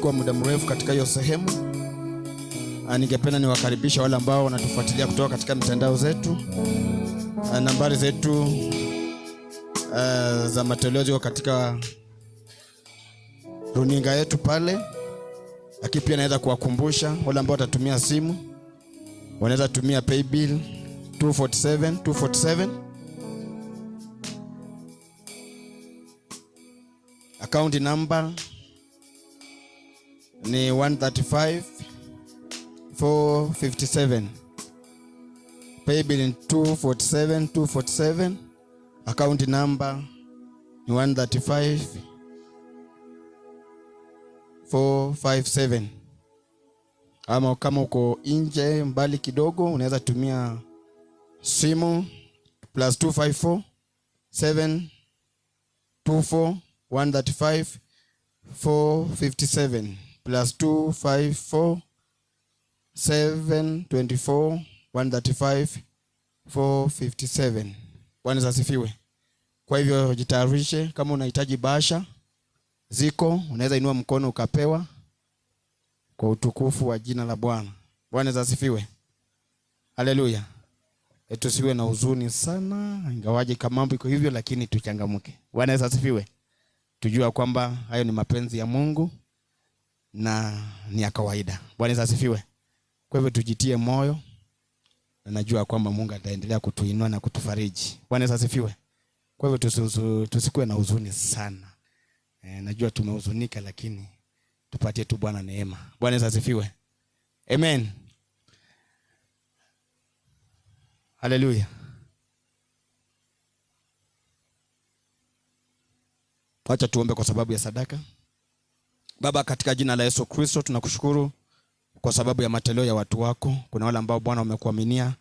kuchukua muda mrefu katika hiyo sehemu. Ningependa niwakaribisha wale ambao wanatufuatilia kutoka katika mitandao zetu. Nambari zetu za matoleo ziko katika runinga yetu pale. Lakini pia naweza kuwakumbusha wale ambao watatumia simu, wanaweza tumia paybill 247. Account number ni 135,457. Paybill ni 247. Account number ni 135,457. Ama kama uko nje mbali kidogo, unaweza tumia simu +254 724 135,457 +254 724 135,457. Bwana asifiwe. Kwa hivyo jitayarishe. Kama unahitaji bahasha ziko, unaweza inua mkono ukapewa, kwa utukufu wa jina la Bwana. Bwana asifiwe. Haleluya. Tusiwe na huzuni sana, ingawaje kama mambo iko hivyo, lakini tuchangamke. Bwana asifiwe. Tujua kwamba hayo ni mapenzi ya Mungu na ni ya kawaida. Bwana asifiwe. Kwa hivyo tujitie moyo, na najua kwamba Mungu ataendelea kutuinua na kutufariji. Bwana asifiwe. Kwa hivyo tusikuwe na huzuni sana. Najua tumehuzunika, lakini tupatie tu Bwana neema. Bwana asifiwe. Amen. Haleluya. Acha tuombe kwa sababu ya sadaka. Baba, katika jina la Yesu Kristo tunakushukuru kwa sababu ya matoleo ya watu wako. Kuna wale ambao Bwana wamekuaminia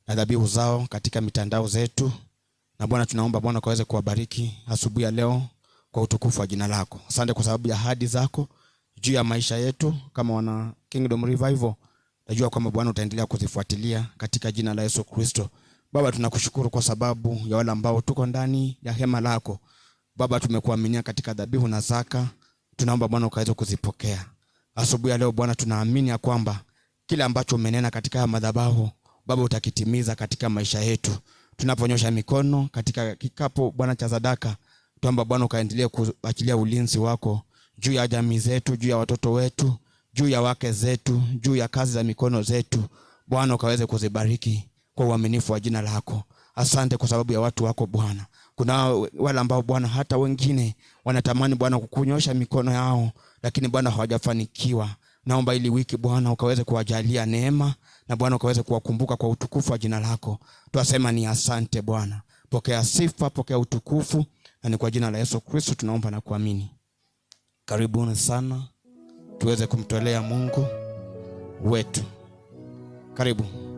na dhabihu zao katika mitandao zetu. Na Bwana tunaomba Bwana kaweze kuwabariki asubuhi ya leo kwa utukufu wa jina lako. Asante kwa sababu ya ahadi zako juu ya maisha yetu kama wana Kingdom Revival. Najua kwamba Bwana utaendelea kuzifuatilia katika jina la Yesu Kristo. Baba, tunakushukuru kwa sababu ya wale ambao tuko ndani ya hema lako. Baba, tumekuaminia katika dhabihu na zaka. Tunaomba Bwana ukaweze kuzipokea. Asubuhi ya leo Bwana tunaamini ya kwamba kila ambacho umenena katika madhabahu Baba utakitimiza katika maisha yetu. Tunaponyosha mikono katika kikapu Bwana cha sadaka, tuomba Bwana ukaendelee kuachilia ulinzi wako juu ya jamii zetu, juu ya watoto wetu, juu ya wake zetu, juu ya kazi za mikono zetu. Bwana ukaweze kuzibariki kwa uaminifu wa jina lako. Asante kwa sababu ya watu wako Bwana. Kuna wale ambao Bwana hata wengine wanatamani Bwana kukunyosha mikono yao, lakini Bwana hawajafanikiwa. Naomba ili wiki Bwana ukaweze kuwajalia neema, na Bwana ukaweze kuwakumbuka kwa utukufu wa jina lako. Tuasema ni asante Bwana. Pokea sifa, pokea utukufu, na ni kwa jina la Yesu Kristo tunaomba na kuamini. Karibuni sana tuweze kumtolea Mungu wetu. Karibu.